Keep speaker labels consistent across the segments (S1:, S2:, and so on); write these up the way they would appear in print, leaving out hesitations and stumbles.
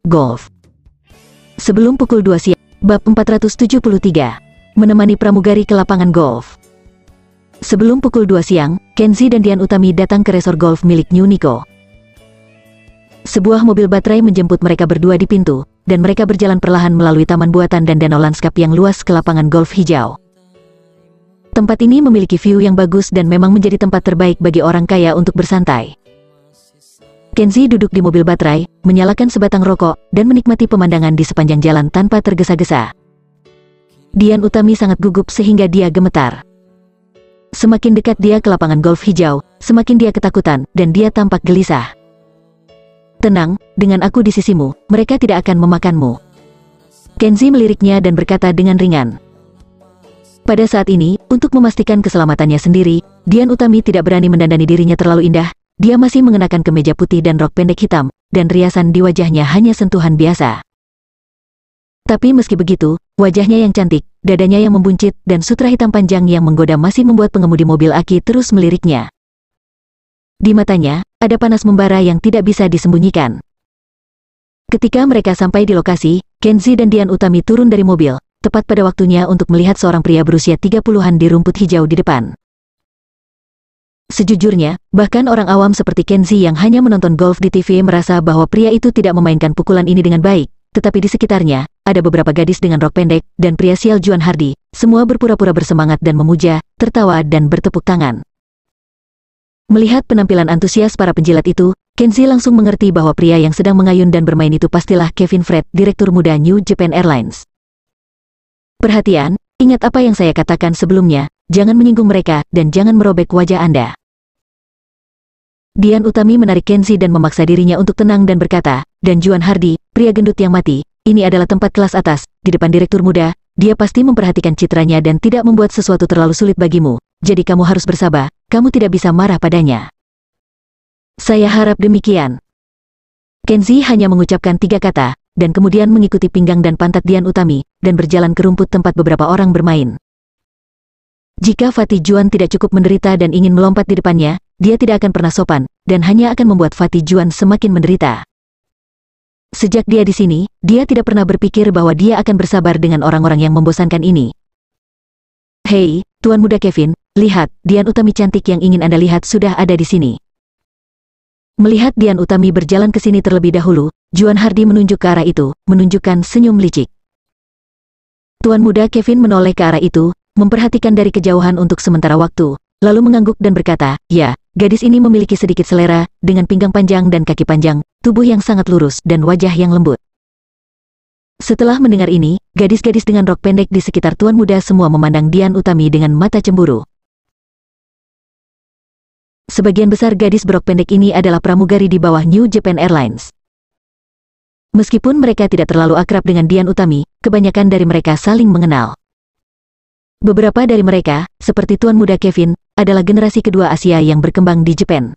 S1: Golf. Sebelum pukul 2 siang, bab 473, menemani pramugari ke lapangan golf. Sebelum pukul 2 siang, Kenzie dan Dian Utami datang ke resor golf milik New Nico. Sebuah mobil baterai menjemput mereka berdua di pintu, dan mereka berjalan perlahan melalui taman buatan dan danau lanskap yang luas ke lapangan golf hijau. Tempat ini memiliki view yang bagus dan memang menjadi tempat terbaik bagi orang kaya untuk bersantai. Kenzie duduk di mobil baterai, menyalakan sebatang rokok, dan menikmati pemandangan di sepanjang jalan tanpa tergesa-gesa. Dian Utami sangat gugup sehingga dia gemetar. Semakin dekat dia ke lapangan golf hijau, semakin dia ketakutan, dan dia tampak gelisah. "Tenang, dengan aku di sisimu, mereka tidak akan memakanmu." Kenzie meliriknya dan berkata dengan ringan. Pada saat ini, untuk memastikan keselamatannya sendiri, Dian Utami tidak berani mendandani dirinya terlalu indah. Dia masih mengenakan kemeja putih dan rok pendek hitam, dan riasan di wajahnya hanya sentuhan biasa. Tapi meski begitu, wajahnya yang cantik, dadanya yang membuncit, dan sutra hitam panjang yang menggoda masih membuat pengemudi mobil aki terus meliriknya. Di matanya, ada panas membara yang tidak bisa disembunyikan. Ketika mereka sampai di lokasi, Kenzie dan Dian Utami turun dari mobil, tepat pada waktunya untuk melihat seorang pria berusia 30-an di rumput hijau di depan. Sejujurnya, bahkan orang awam seperti Kenzie yang hanya menonton golf di TV merasa bahwa pria itu tidak memainkan pukulan ini dengan baik, tetapi di sekitarnya, ada beberapa gadis dengan rok pendek, dan pria sial Juan Hardy, semua berpura-pura bersemangat dan memuja, tertawa dan bertepuk tangan. Melihat penampilan antusias para penjilat itu, Kenzie langsung mengerti bahwa pria yang sedang mengayun dan bermain itu pastilah Kevin Fred, direktur muda New Japan Airlines. "Perhatian, ingat apa yang saya katakan sebelumnya, jangan menyinggung mereka, dan jangan merobek wajah Anda." Dian Utami menarik Kenzie dan memaksa dirinya untuk tenang dan berkata, "Dan Juan Hardy, pria gendut yang mati, ini adalah tempat kelas atas, di depan direktur muda, dia pasti memperhatikan citranya dan tidak membuat sesuatu terlalu sulit bagimu, jadi kamu harus bersabar, kamu tidak bisa marah padanya." "Saya harap demikian." Kenzie hanya mengucapkan 3 kata, dan kemudian mengikuti pinggang dan pantat Dian Utami, dan berjalan ke rumput tempat beberapa orang bermain. Jika Fatih Juan tidak cukup menderita dan ingin melompat di depannya, dia tidak akan pernah sopan, dan hanya akan membuat Fatih Juan semakin menderita. Sejak dia di sini, dia tidak pernah berpikir bahwa dia akan bersabar dengan orang-orang yang membosankan ini. "Hei, Tuan Muda Kevin, lihat, Dian Utami cantik yang ingin Anda lihat sudah ada di sini." Melihat Dian Utami berjalan ke sini terlebih dahulu, Juan Hardy menunjuk ke arah itu, menunjukkan senyum licik. Tuan Muda Kevin menoleh ke arah itu, memperhatikan dari kejauhan untuk sementara waktu, lalu mengangguk dan berkata, "Ya, gadis ini memiliki sedikit selera, dengan pinggang panjang dan kaki panjang, tubuh yang sangat lurus, dan wajah yang lembut." Setelah mendengar ini, gadis-gadis dengan rok pendek di sekitar Tuan Muda semua memandang Dian Utami dengan mata cemburu. Sebagian besar gadis berok pendek ini adalah pramugari di bawah New Japan Airlines. Meskipun mereka tidak terlalu akrab dengan Dian Utami, kebanyakan dari mereka saling mengenal. Beberapa dari mereka, seperti Tuan Muda Kevin, adalah generasi kedua Asia yang berkembang di Jepang.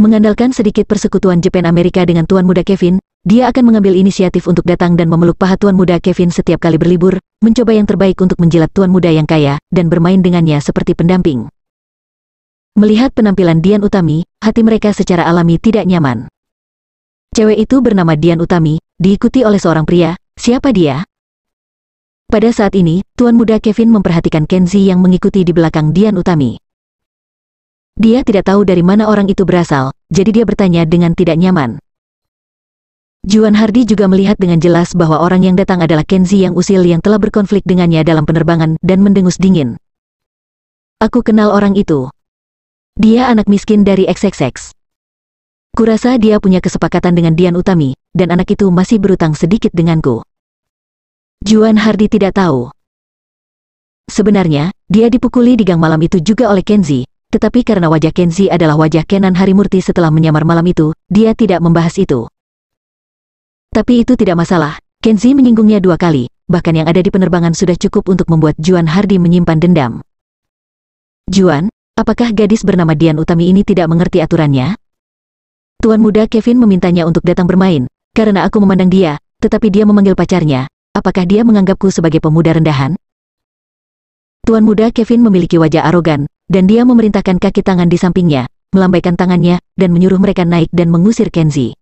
S1: Mengandalkan sedikit persekutuan Jepang Amerika dengan Tuan Muda Kevin, dia akan mengambil inisiatif untuk datang dan memeluk paha Tuan Muda Kevin setiap kali berlibur, mencoba yang terbaik untuk menjilat Tuan Muda yang kaya, dan bermain dengannya seperti pendamping. Melihat penampilan Dian Utami, hati mereka secara alami tidak nyaman. Cewek itu bernama Dian Utami, diikuti oleh seorang pria. Siapa dia? Pada saat ini, Tuan Muda Kevin memperhatikan Kenzie yang mengikuti di belakang Dian Utami. Dia tidak tahu dari mana orang itu berasal, jadi dia bertanya dengan tidak nyaman. Juan Hardy juga melihat dengan jelas bahwa orang yang datang adalah Kenzie yang usil yang telah berkonflik dengannya dalam penerbangan dan mendengus dingin. "Aku kenal orang itu. Dia anak miskin dari XXX. Kurasa dia punya kesepakatan dengan Dian Utami, dan anak itu masih berutang sedikit denganku." Juan Hardy tidak tahu. Sebenarnya, dia dipukuli di gang malam itu juga oleh Kenzie, tetapi karena wajah Kenzie adalah wajah Kenan Harimurti setelah menyamar malam itu, dia tidak membahas itu. Tapi itu tidak masalah, Kenzie menyinggungnya 2 kali, bahkan yang ada di penerbangan sudah cukup untuk membuat Juan Hardy menyimpan dendam. "Juan, apakah gadis bernama Dian Utami ini tidak mengerti aturannya? Tuan Muda Kevin memintanya untuk datang bermain, karena aku memandang dia, tetapi dia memanggil pacarnya. Apakah dia menganggapku sebagai pemuda rendahan?" Tuan Muda Kevin memiliki wajah arogan, dan dia memerintahkan kaki tangan di sampingnya, melambaikan tangannya, dan menyuruh mereka naik dan mengusir Kenzie.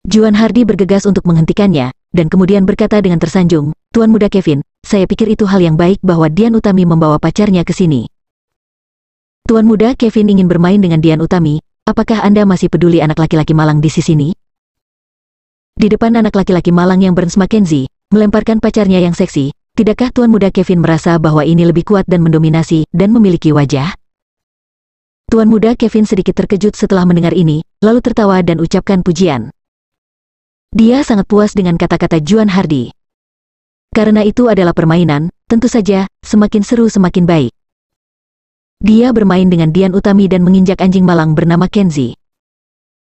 S1: Juan Hardy bergegas untuk menghentikannya, dan kemudian berkata dengan tersanjung, "Tuan Muda Kevin, saya pikir itu hal yang baik bahwa Dian Utami membawa pacarnya ke sini." Tuan Muda Kevin ingin bermain dengan Dian Utami, apakah Anda masih peduli anak laki-laki malang di sini? Di depan anak laki-laki malang yang Burns Mackenzie, melemparkan pacarnya yang seksi, tidakkah Tuan Muda Kevin merasa bahwa ini lebih kuat dan mendominasi, dan memiliki wajah? Tuan Muda Kevin sedikit terkejut setelah mendengar ini, lalu tertawa dan ucapkan pujian. Dia sangat puas dengan kata-kata Juan Hardy. Karena itu adalah permainan, tentu saja, semakin seru semakin baik. Dia bermain dengan Dian Utami dan menginjak anjing malang bernama Kenzie.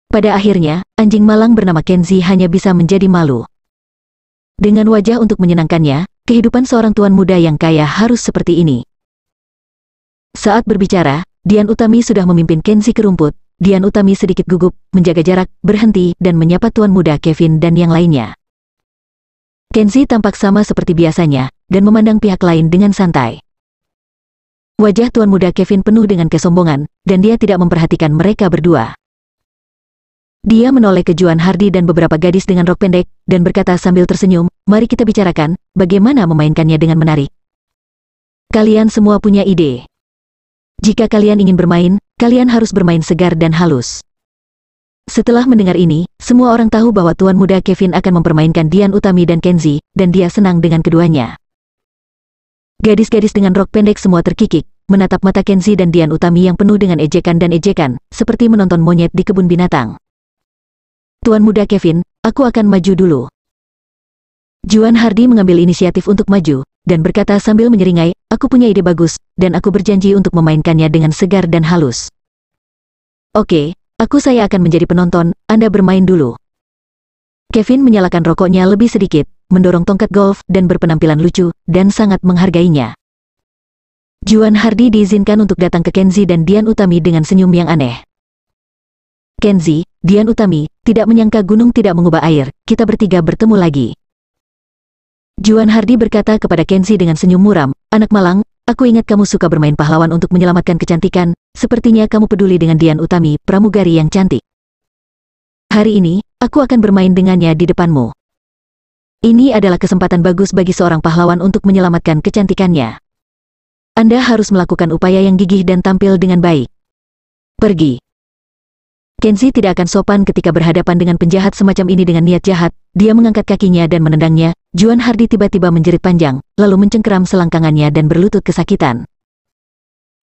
S1: Pada akhirnya, anjing malang bernama Kenzie hanya bisa menjadi malu. Dengan wajah untuk menyenangkannya, kehidupan seorang tuan muda yang kaya harus seperti ini. Saat berbicara, Dian Utami sudah memimpin Kenzie ke rumput. Dian Utami sedikit gugup, menjaga jarak, berhenti, dan menyapa tuan muda Kevin dan yang lainnya. Kenzie tampak sama seperti biasanya, dan memandang pihak lain dengan santai. Wajah tuan muda Kevin penuh dengan kesombongan, dan dia tidak memperhatikan mereka berdua. Dia menoleh ke Juan Hardy dan beberapa gadis dengan rok pendek, dan berkata sambil tersenyum, "Mari kita bicarakan, bagaimana memainkannya dengan menarik. Kalian semua punya ide. Jika kalian ingin bermain, kalian harus bermain segar dan halus." Setelah mendengar ini, semua orang tahu bahwa tuan muda Kevin akan mempermainkan Dian Utami dan Kenzie, dan dia senang dengan keduanya. Gadis-gadis dengan rok pendek semua terkikik, menatap mata Kenzie dan Dian Utami yang penuh dengan ejekan dan ejekan, seperti menonton monyet di kebun binatang. "Tuan muda Kevin, aku akan maju dulu." Juan Hardy mengambil inisiatif untuk maju, dan berkata sambil menyeringai, "Aku punya ide bagus, dan aku berjanji untuk memainkannya dengan segar dan halus." "Oke, saya akan menjadi penonton, Anda bermain dulu." Kevin menyalakan rokoknya lebih sedikit, mendorong tongkat golf dan berpenampilan lucu, dan sangat menghargainya. Juan Hardy diizinkan untuk datang ke Kenzie dan Dian Utami dengan senyum yang aneh. "Kenzie, Dian Utami, tidak menyangka gunung tidak mengubah air, kita bertiga bertemu lagi." Juan Hardy berkata kepada Kenzie dengan senyum muram, "Anak malang, aku ingat kamu suka bermain pahlawan untuk menyelamatkan kecantikan, sepertinya kamu peduli dengan Dian Utami, pramugari yang cantik. Hari ini, aku akan bermain dengannya di depanmu. Ini adalah kesempatan bagus bagi seorang pahlawan untuk menyelamatkan kecantikannya. Anda harus melakukan upaya yang gigih dan tampil dengan baik. Pergi." Kenzie tidak akan sopan ketika berhadapan dengan penjahat semacam ini dengan niat jahat. Dia mengangkat kakinya dan menendangnya. Juan Hardy tiba-tiba menjerit panjang, lalu mencengkeram selangkangannya dan berlutut kesakitan.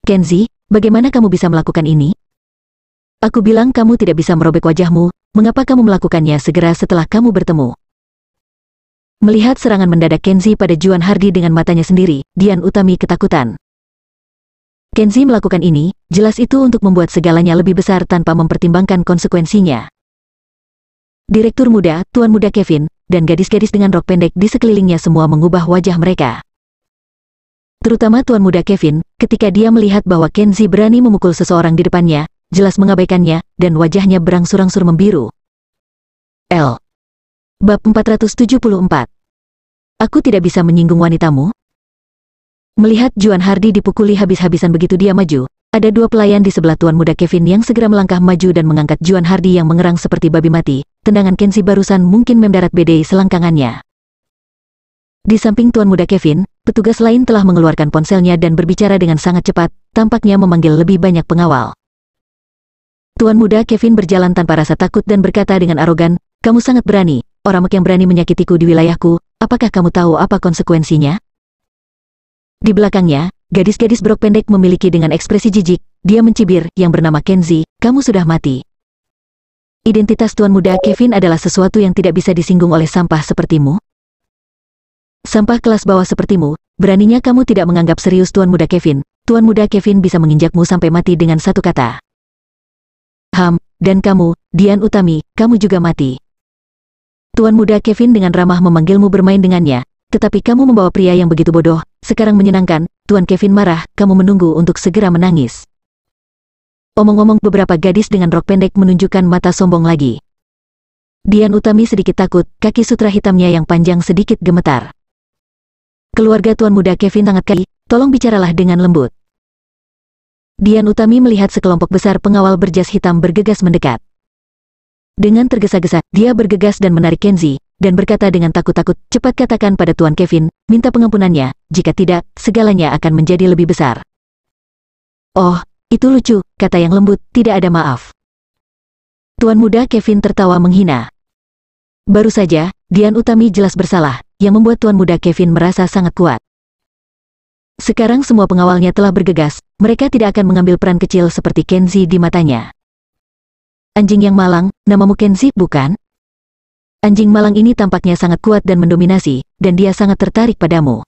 S1: "Kenzie, bagaimana kamu bisa melakukan ini? Aku bilang kamu tidak bisa merobek wajahmu, mengapa kamu melakukannya segera setelah kamu bertemu?" Melihat serangan mendadak Kenzie pada Juan Hardy dengan matanya sendiri, Dian Utami ketakutan. Kenzie melakukan ini, jelas itu untuk membuat segalanya lebih besar tanpa mempertimbangkan konsekuensinya. Direktur muda, Tuan Muda Kevin, dan gadis-gadis dengan rok pendek di sekelilingnya semua mengubah wajah mereka. Terutama Tuan Muda Kevin, ketika dia melihat bahwa Kenzie berani memukul seseorang di depannya, jelas mengabaikannya, dan wajahnya berangsur-angsur membiru. Bab 474. Aku tidak bisa menyinggung wanitamu? Melihat Juan Hardy dipukuli habis-habisan begitu dia maju, ada dua pelayan di sebelah Tuan Muda Kevin yang segera melangkah maju dan mengangkat Juan Hardy yang mengerang seperti babi mati. Tendangan Kenzie barusan mungkin mendarat bedai selangkangannya. Di samping Tuan Muda Kevin, petugas lain telah mengeluarkan ponselnya dan berbicara dengan sangat cepat, tampaknya memanggil lebih banyak pengawal. Tuan Muda Kevin berjalan tanpa rasa takut dan berkata dengan arogan, "Kamu sangat berani, orang yang berani menyakitiku di wilayahku, apakah kamu tahu apa konsekuensinya?" Di belakangnya, gadis-gadis berok pendek memiliki dengan ekspresi jijik, dia mencibir, "Yang bernama Kenzie, kamu sudah mati." Identitas Tuan Muda Kevin adalah sesuatu yang tidak bisa disinggung oleh sampah sepertimu. Sampah kelas bawah sepertimu, beraninya kamu tidak menganggap serius Tuan Muda Kevin. Tuan Muda Kevin bisa menginjakmu sampai mati dengan satu kata. Dan kamu, Dian Utami, kamu juga mati. Tuan Muda Kevin dengan ramah memanggilmu bermain dengannya, tetapi kamu membawa pria yang begitu bodoh. Sekarang menyenangkan, Tuan Kevin marah, kamu menunggu untuk segera menangis. Omong-omong, beberapa gadis dengan rok pendek menunjukkan mata sombong lagi. Dian Utami sedikit takut, kaki sutra hitamnya yang panjang sedikit gemetar. "Keluarga Tuan Muda Kevin sangat kaya, tolong bicaralah dengan lembut." Dian Utami melihat sekelompok besar pengawal berjas hitam bergegas mendekat. Dengan tergesa-gesa, dia bergegas dan menarik Kenzie, dan berkata dengan takut-takut, cepat katakan pada Tuan Kevin, minta pengampunannya, jika tidak, segalanya akan menjadi lebih besar. Oh, itu lucu, kata yang lembut, tidak ada maaf. Tuan muda Kevin tertawa menghina. Baru saja, Dian Utami jelas bersalah, yang membuat Tuan muda Kevin merasa sangat kuat. Sekarang semua pengawalnya telah bergegas, mereka tidak akan mengambil peran kecil seperti Kenzie di matanya. Anjing yang malang, namamu Kenzie, bukan? Anjing malang ini tampaknya sangat kuat dan mendominasi, dan dia sangat tertarik padamu.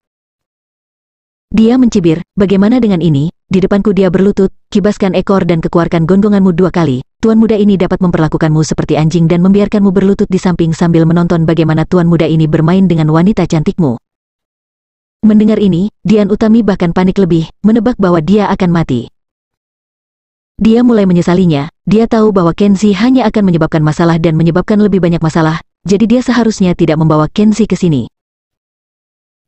S1: Dia mencibir, bagaimana dengan ini? Di depanku dia berlutut, kibaskan ekor dan keluarkan gonggonganmu 2 kali. Tuan muda ini dapat memperlakukanmu seperti anjing dan membiarkanmu berlutut di samping sambil menonton bagaimana tuan muda ini bermain dengan wanita cantikmu. Mendengar ini, Dian Utami bahkan panik lebih, menebak bahwa dia akan mati. Dia mulai menyesalinya, dia tahu bahwa Kenzie hanya akan menyebabkan masalah dan menyebabkan lebih banyak masalah, jadi dia seharusnya tidak membawa Kenzie ke sini.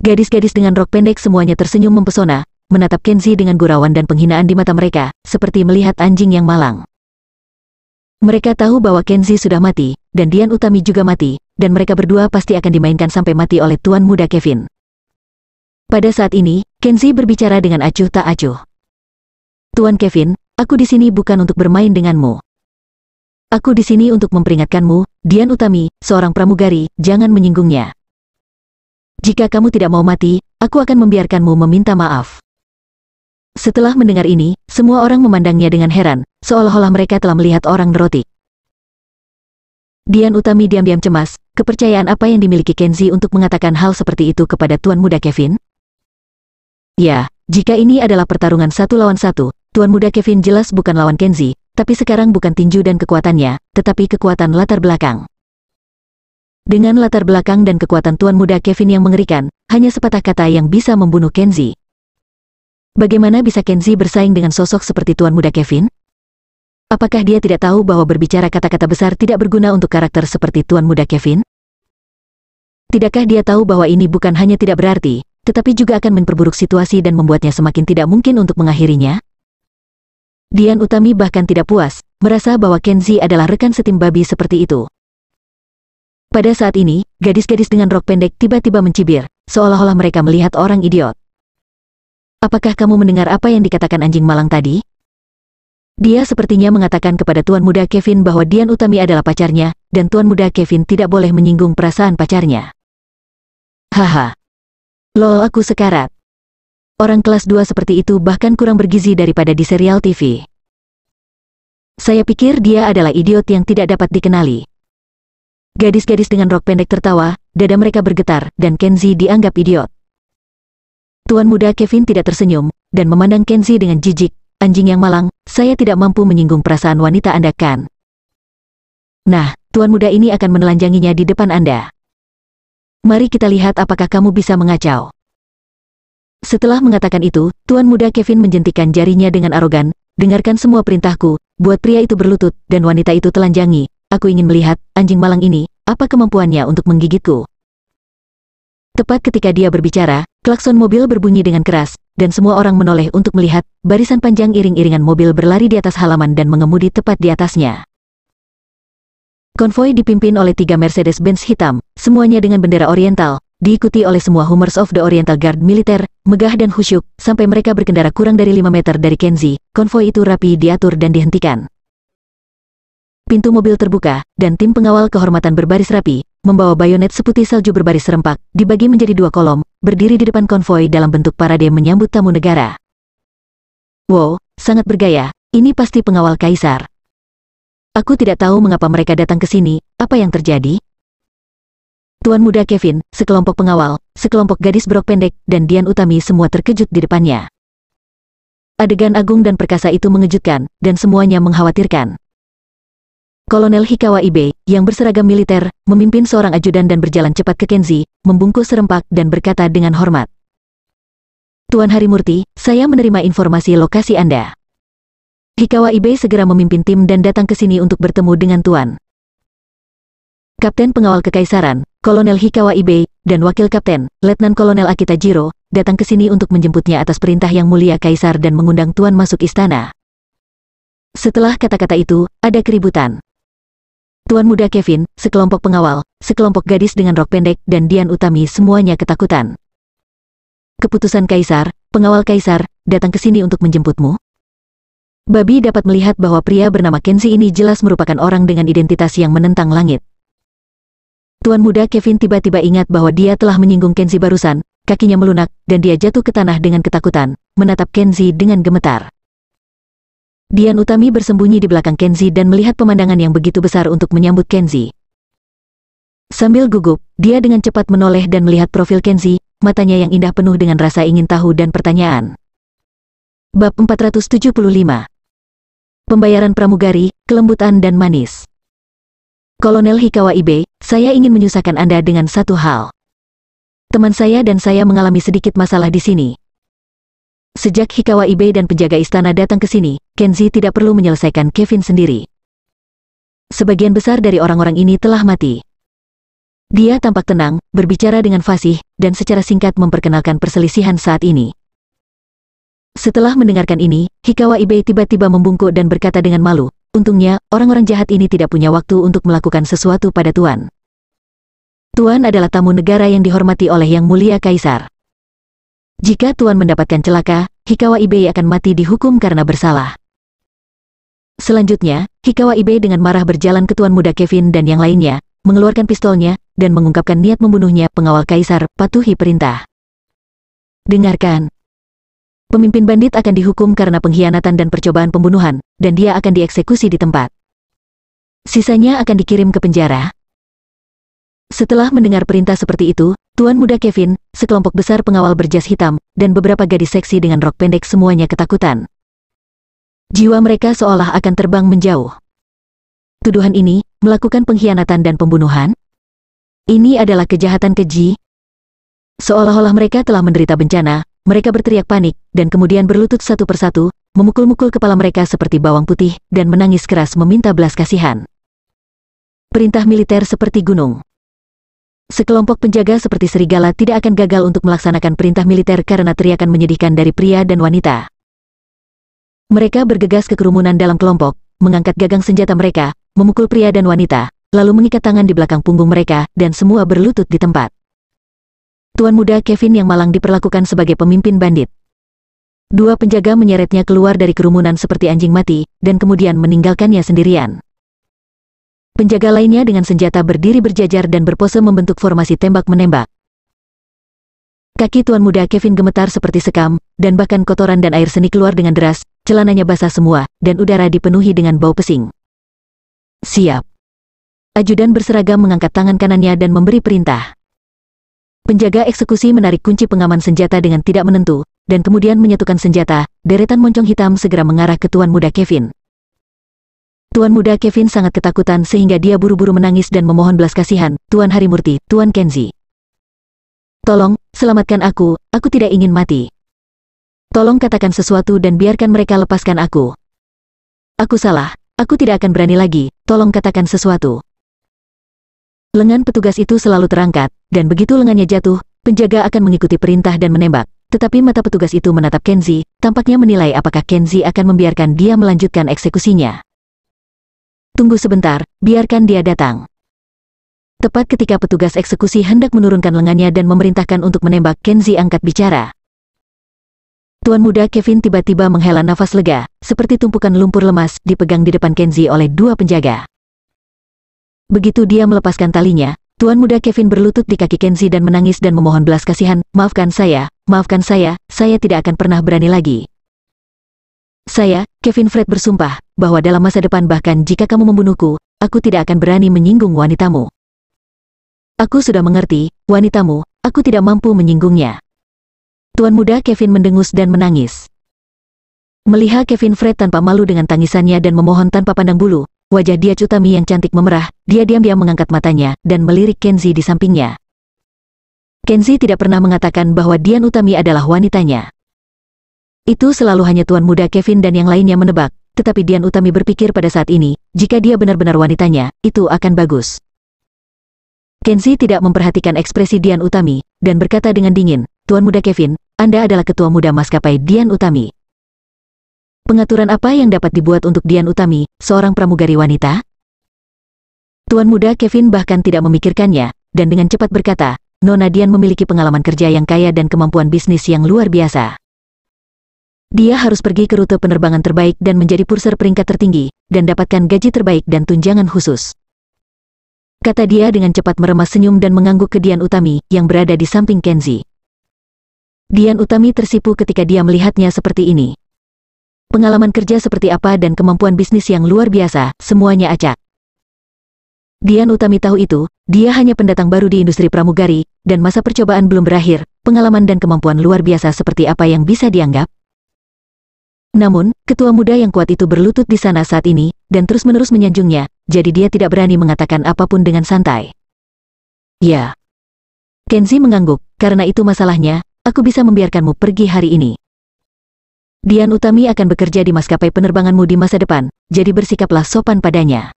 S1: Gadis-gadis dengan rok pendek semuanya tersenyum mempesona, menatap Kenzie dengan gurauan dan penghinaan di mata mereka, seperti melihat anjing yang malang. Mereka tahu bahwa Kenzie sudah mati, dan Dian Utami juga mati, dan mereka berdua pasti akan dimainkan sampai mati oleh tuan muda Kevin. Pada saat ini, Kenzie berbicara dengan acuh tak acuh. Tuan Kevin, aku di sini bukan untuk bermain denganmu. Aku di sini untuk memperingatkanmu, Dian Utami, seorang pramugari, jangan menyinggungnya. Jika kamu tidak mau mati, aku akan membiarkanmu meminta maaf. Setelah mendengar ini, semua orang memandangnya dengan heran, seolah-olah mereka telah melihat orang neurotik. Dian Utami diam-diam cemas, kepercayaan apa yang dimiliki Kenzie untuk mengatakan hal seperti itu kepada tuan muda Kevin? Ya, jika ini adalah pertarungan 1 lawan 1, tuan muda Kevin jelas bukan lawan Kenzie, tapi sekarang bukan tinju dan kekuatannya, tetapi kekuatan latar belakang. Dengan latar belakang dan kekuatan tuan muda Kevin yang mengerikan, hanya sepatah kata yang bisa membunuh Kenzie. Bagaimana bisa Kenzie bersaing dengan sosok seperti tuan muda Kevin? Apakah dia tidak tahu bahwa berbicara kata-kata besar tidak berguna untuk karakter seperti tuan muda Kevin? Tidakkah dia tahu bahwa ini bukan hanya tidak berarti, tetapi juga akan memperburuk situasi dan membuatnya semakin tidak mungkin untuk mengakhirinya? Dian Utami bahkan tidak puas, merasa bahwa Kenzie adalah rekan setim babi seperti itu. Pada saat ini, gadis-gadis dengan rok pendek tiba-tiba mencibir, seolah-olah mereka melihat orang idiot. Apakah kamu mendengar apa yang dikatakan anjing malang tadi? Dia sepertinya mengatakan kepada tuan muda Kevin bahwa Dian Utami adalah pacarnya, dan tuan muda Kevin tidak boleh menyinggung perasaan pacarnya. Haha. Lol, aku sekarat. Orang kelas 2 seperti itu bahkan kurang bergizi daripada di serial TV. Saya pikir dia adalah idiot yang tidak dapat dikenali. Gadis-gadis dengan rok pendek tertawa, dada mereka bergetar, dan Kenzie dianggap idiot. Tuan muda Kevin tidak tersenyum, dan memandang Kenzie dengan jijik, anjing yang malang, saya tidak mampu menyinggung perasaan wanita Anda kan? Nah, tuan muda ini akan menelanjanginya di depan Anda. Mari kita lihat apakah kamu bisa mengacau. Setelah mengatakan itu, tuan muda Kevin menjentikan jarinya dengan arogan, dengarkan semua perintahku, buat pria itu berlutut, dan wanita itu telanjangi. Aku ingin melihat, anjing malang ini, apa kemampuannya untuk menggigitku. Tepat ketika dia berbicara, klakson mobil berbunyi dengan keras, dan semua orang menoleh untuk melihat, barisan panjang iring-iringan mobil berlari di atas halaman dan mengemudi tepat di atasnya. Konvoi dipimpin oleh 3 Mercedes-Benz hitam, semuanya dengan bendera Oriental, diikuti oleh semua Hummers of the Oriental Guard militer, megah dan khusyuk, sampai mereka berkendara kurang dari 5 meter dari Kenzie. Konvoi itu rapi diatur dan dihentikan. Pintu mobil terbuka, dan tim pengawal kehormatan berbaris rapi, membawa bayonet seputih salju berbaris serempak, dibagi menjadi 2 kolom, berdiri di depan konvoi dalam bentuk parade menyambut tamu negara. Wow, sangat bergaya, ini pasti pengawal kaisar. Aku tidak tahu mengapa mereka datang ke sini, apa yang terjadi? Tuan muda Kevin, sekelompok pengawal, sekelompok gadis berok pendek, dan Dian Utami semua terkejut di depannya. Adegan agung dan perkasa itu mengejutkan, dan semuanya mengkhawatirkan. Kolonel Hikawa Ibe, yang berseragam militer, memimpin seorang ajudan dan berjalan cepat ke Kenzie, membungkus serempak dan berkata dengan hormat. Tuan Harimurti, saya menerima informasi lokasi Anda. Hikawa Ibe segera memimpin tim dan datang ke sini untuk bertemu dengan Tuan. Kapten Pengawal Kekaisaran, Kolonel Hikawa Ibe, dan Wakil Kapten, Letnan Kolonel Akita Jiro, datang ke sini untuk menjemputnya atas perintah Yang Mulia Kaisar dan mengundang Tuan masuk istana. Setelah kata-kata itu, ada keributan. Tuan Muda Kevin, sekelompok pengawal, sekelompok gadis dengan rok pendek dan Dian Utami semuanya ketakutan. Keputusan Kaisar, pengawal Kaisar, datang ke sini untuk menjemputmu. Babi dapat melihat bahwa pria bernama Kenzi ini jelas merupakan orang dengan identitas yang menentang langit. Tuan Muda Kevin tiba-tiba ingat bahwa dia telah menyinggung Kenzi barusan, kakinya melunak, dan dia jatuh ke tanah dengan ketakutan, menatap Kenzi dengan gemetar. Dian Utami bersembunyi di belakang Kenzi dan melihat pemandangan yang begitu besar untuk menyambut Kenzi. Sambil gugup, dia dengan cepat menoleh dan melihat profil Kenzi, matanya yang indah penuh dengan rasa ingin tahu dan pertanyaan. Bab 475. Pembayaran pramugari, kelembutan dan manis. Kolonel Hikawa Ibe, saya ingin menyusahkan Anda dengan satu hal. Teman saya dan saya mengalami sedikit masalah di sini. Sejak Hikawa Ibe dan penjaga istana datang ke sini, Kenzi tidak perlu menyelesaikan Kevin sendiri. Sebagian besar dari orang-orang ini telah mati. Dia tampak tenang, berbicara dengan fasih, dan secara singkat memperkenalkan perselisihan saat ini. Setelah mendengarkan ini, Hikawa Ibe tiba-tiba membungkuk dan berkata dengan malu, untungnya, orang-orang jahat ini tidak punya waktu untuk melakukan sesuatu pada Tuan. Tuan adalah tamu negara yang dihormati oleh Yang Mulia Kaisar. Jika Tuan mendapatkan celaka, Hikawa Ibe akan mati dihukum karena bersalah. Selanjutnya, Hikawa Ibe dengan marah berjalan ke Tuan Muda Kevin dan yang lainnya, mengeluarkan pistolnya, dan mengungkapkan niat membunuhnya. Pengawal Kaisar, patuhi perintah. Dengarkan. Pemimpin bandit akan dihukum karena pengkhianatan dan percobaan pembunuhan, dan dia akan dieksekusi di tempat. Sisanya akan dikirim ke penjara. Setelah mendengar perintah seperti itu, Tuan Muda Kevin, sekelompok besar pengawal berjas hitam, dan beberapa gadis seksi dengan rok pendek semuanya ketakutan. Jiwa mereka seolah akan terbang menjauh. Tuduhan ini, melakukan pengkhianatan dan pembunuhan? Ini adalah kejahatan keji. Seolah-olah mereka telah menderita bencana, mereka berteriak panik, dan kemudian berlutut satu persatu, memukul-mukul kepala mereka seperti bawang putih, dan menangis keras meminta belas kasihan. Perintah militer seperti gunung. Sekelompok penjaga seperti serigala tidak akan gagal untuk melaksanakan perintah militer karena teriakan menyedihkan dari pria dan wanita. Mereka bergegas ke kerumunan dalam kelompok, mengangkat gagang senjata mereka, memukul pria dan wanita, lalu mengikat tangan di belakang punggung mereka, dan semua berlutut di tempat. Tuan Muda Kevin yang malang diperlakukan sebagai pemimpin bandit. Dua penjaga menyeretnya keluar dari kerumunan seperti anjing mati, dan kemudian meninggalkannya sendirian. Penjaga lainnya dengan senjata berdiri berjajar dan berpose membentuk formasi tembak-menembak. Kaki Tuan Muda Kevin gemetar seperti sekam, dan bahkan kotoran dan air seni keluar dengan deras, celananya basah semua, dan udara dipenuhi dengan bau pesing. Siap. Ajudan berseragam mengangkat tangan kanannya dan memberi perintah. Penjaga eksekusi menarik kunci pengaman senjata dengan tidak menentu, dan kemudian menyatukan senjata. Deretan moncong hitam segera mengarah ke Tuan Muda Kevin. Tuan Muda Kevin sangat ketakutan sehingga dia buru-buru menangis dan memohon belas kasihan, Tuan Harimurti, Tuan Kenzi. Tolong, selamatkan aku tidak ingin mati. Tolong katakan sesuatu dan biarkan mereka lepaskan aku. Aku salah, aku tidak akan berani lagi, tolong katakan sesuatu. Lengan petugas itu selalu terangkat, dan begitu lengannya jatuh, penjaga akan mengikuti perintah dan menembak. Tetapi mata petugas itu menatap Kenzi, tampaknya menilai apakah Kenzi akan membiarkan dia melanjutkan eksekusinya. Tunggu sebentar, biarkan dia datang. Tepat ketika petugas eksekusi hendak menurunkan lengannya dan memerintahkan untuk menembak, Kenzi angkat bicara. Tuan Muda Kevin tiba-tiba menghela nafas lega, seperti tumpukan lumpur lemas dipegang di depan Kenzi oleh dua penjaga. Begitu dia melepaskan talinya, Tuan Muda Kevin berlutut di kaki Kenzi dan menangis dan memohon belas kasihan, maafkan saya tidak akan pernah berani lagi. Saya, Kevin Fred bersumpah, bahwa dalam masa depan bahkan jika kamu membunuhku, aku tidak akan berani menyinggung wanitamu. Aku sudah mengerti, wanitamu, aku tidak mampu menyinggungnya. Tuan Muda Kevin mendengus dan menangis. Melihat Kevin Fred tanpa malu dengan tangisannya dan memohon tanpa pandang bulu, wajah Dian Utami yang cantik memerah, dia diam-diam mengangkat matanya, dan melirik Kenzi di sampingnya. Kenzi tidak pernah mengatakan bahwa Dian Utami adalah wanitanya. Itu selalu hanya Tuan Muda Kevin dan yang lainnya menebak, tetapi Dian Utami berpikir pada saat ini, jika dia benar-benar wanitanya, itu akan bagus. Kenzi tidak memperhatikan ekspresi Dian Utami, dan berkata dengan dingin, Tuan Muda Kevin, Anda adalah ketua muda maskapai Dian Utami. Pengaturan apa yang dapat dibuat untuk Dian Utami, seorang pramugari wanita? Tuan muda Kevin bahkan tidak memikirkannya, dan dengan cepat berkata, Nona Dian memiliki pengalaman kerja yang kaya dan kemampuan bisnis yang luar biasa. Dia harus pergi ke rute penerbangan terbaik dan menjadi purser peringkat tertinggi, dan dapatkan gaji terbaik dan tunjangan khusus. Kata dia dengan cepat meremas senyum dan mengangguk ke Dian Utami, yang berada di samping Kenzi. Dian Utami tersipu ketika dia melihatnya seperti ini. Pengalaman kerja seperti apa dan kemampuan bisnis yang luar biasa, semuanya acak. Dian Utami tahu itu, dia hanya pendatang baru di industri pramugari, dan masa percobaan belum berakhir, pengalaman dan kemampuan luar biasa seperti apa yang bisa dianggap. Namun, ketua muda yang kuat itu berlutut di sana saat ini, dan terus-menerus menyanjungnya, jadi dia tidak berani mengatakan apapun dengan santai. Ya. Kenzi mengangguk, karena itu masalahnya, aku bisa membiarkanmu pergi hari ini. Dian Utami akan bekerja di maskapai penerbanganmu di masa depan, jadi bersikaplah sopan padanya.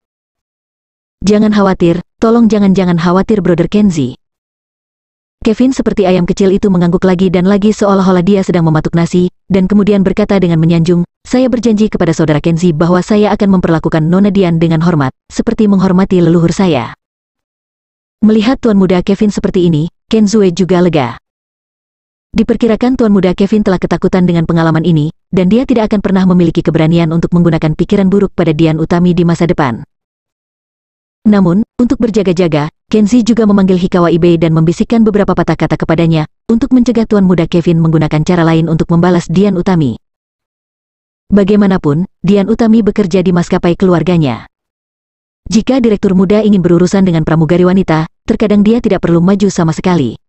S1: Jangan khawatir, tolong jangan khawatir Brother Kenzi. Kevin seperti ayam kecil itu mengangguk lagi dan lagi seolah-olah dia sedang mematuk nasi, dan kemudian berkata dengan menyanjung, saya berjanji kepada saudara Kenzi bahwa saya akan memperlakukan Nona Dian dengan hormat, seperti menghormati leluhur saya. Melihat tuan muda Kevin seperti ini, Kenzue juga lega. Diperkirakan tuan muda Kevin telah ketakutan dengan pengalaman ini, dan dia tidak akan pernah memiliki keberanian untuk menggunakan pikiran buruk pada Dian Utami di masa depan. Namun, untuk berjaga-jaga, Kenzi juga memanggil Hikawa Ibe dan membisikkan beberapa patah kata kepadanya, untuk mencegah tuan muda Kevin menggunakan cara lain untuk membalas Dian Utami. Bagaimanapun, Dian Utami bekerja di maskapai keluarganya. Jika direktur muda ingin berurusan dengan pramugari wanita, terkadang dia tidak perlu maju sama sekali.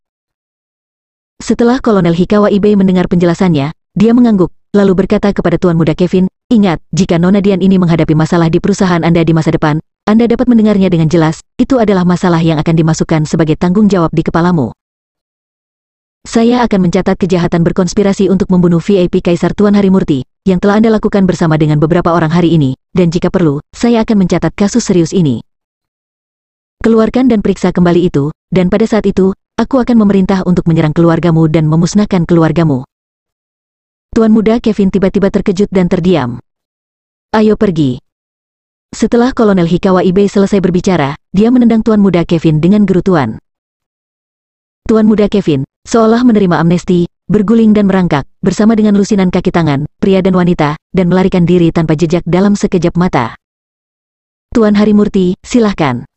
S1: Setelah Kolonel Hikawa Ibe mendengar penjelasannya, dia mengangguk, lalu berkata kepada tuan muda Kevin, ingat, jika Nona Dian ini menghadapi masalah di perusahaan Anda di masa depan, Anda dapat mendengarnya dengan jelas, itu adalah masalah yang akan dimasukkan sebagai tanggung jawab di kepalamu. Saya akan mencatat kejahatan berkonspirasi untuk membunuh VIP Kaisar Tuan Harimurti, yang telah Anda lakukan bersama dengan beberapa orang hari ini, dan jika perlu, saya akan mencatat kasus serius ini. Keluarkan dan periksa kembali itu, dan pada saat itu, aku akan memerintah untuk menyerang keluargamu dan memusnahkan keluargamu. Tuan muda Kevin tiba-tiba terkejut dan terdiam. Ayo pergi. Setelah Kolonel Hikawa Ibe selesai berbicara, dia menendang tuan muda Kevin dengan gerutuan. Tuan muda Kevin, seolah menerima amnesti, berguling dan merangkak, bersama dengan lusinan kaki tangan, pria dan wanita, dan melarikan diri tanpa jejak dalam sekejap mata. Tuan Harimurti, silahkan.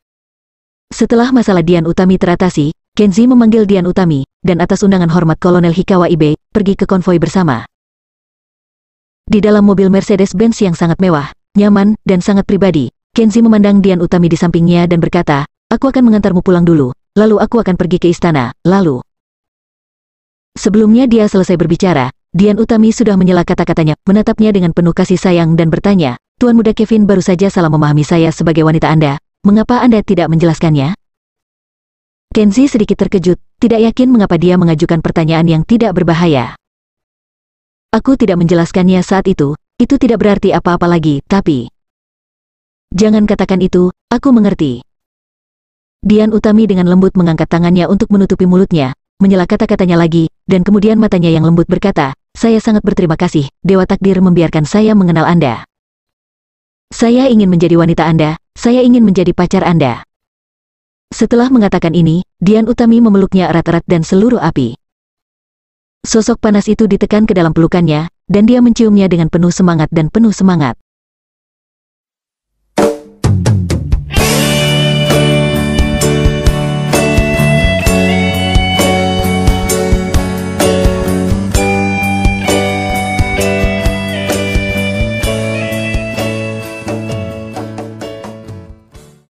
S1: Setelah masalah Dian Utami teratasi, Kenzi memanggil Dian Utami, dan atas undangan hormat Kolonel Hikawa Ibe, pergi ke konvoi bersama. Di dalam mobil Mercedes-Benz yang sangat mewah, nyaman, dan sangat pribadi, Kenzi memandang Dian Utami di sampingnya dan berkata, aku akan mengantarmu pulang dulu, lalu aku akan pergi ke istana, lalu. Sebelumnya dia selesai berbicara, Dian Utami sudah menyela kata-katanya, menatapnya dengan penuh kasih sayang dan bertanya, Tuan muda Kevin baru saja salah memahami saya sebagai wanita Anda, mengapa Anda tidak menjelaskannya? Kenzi sedikit terkejut, tidak yakin mengapa dia mengajukan pertanyaan yang tidak berbahaya. Aku tidak menjelaskannya saat itu tidak berarti apa-apa lagi, tapi... Jangan katakan itu, aku mengerti. Dian Utami dengan lembut mengangkat tangannya untuk menutupi mulutnya, menyela kata-katanya lagi, dan kemudian matanya yang lembut berkata, saya sangat berterima kasih, Dewa Takdir membiarkan saya mengenal Anda. Saya ingin menjadi wanita Anda, saya ingin menjadi pacar Anda. Setelah mengatakan ini, Dian Utami memeluknya erat-erat dan seluruh api. Sosok panas itu ditekan ke dalam pelukannya, dan dia menciumnya dengan penuh semangat dan penuh semangat.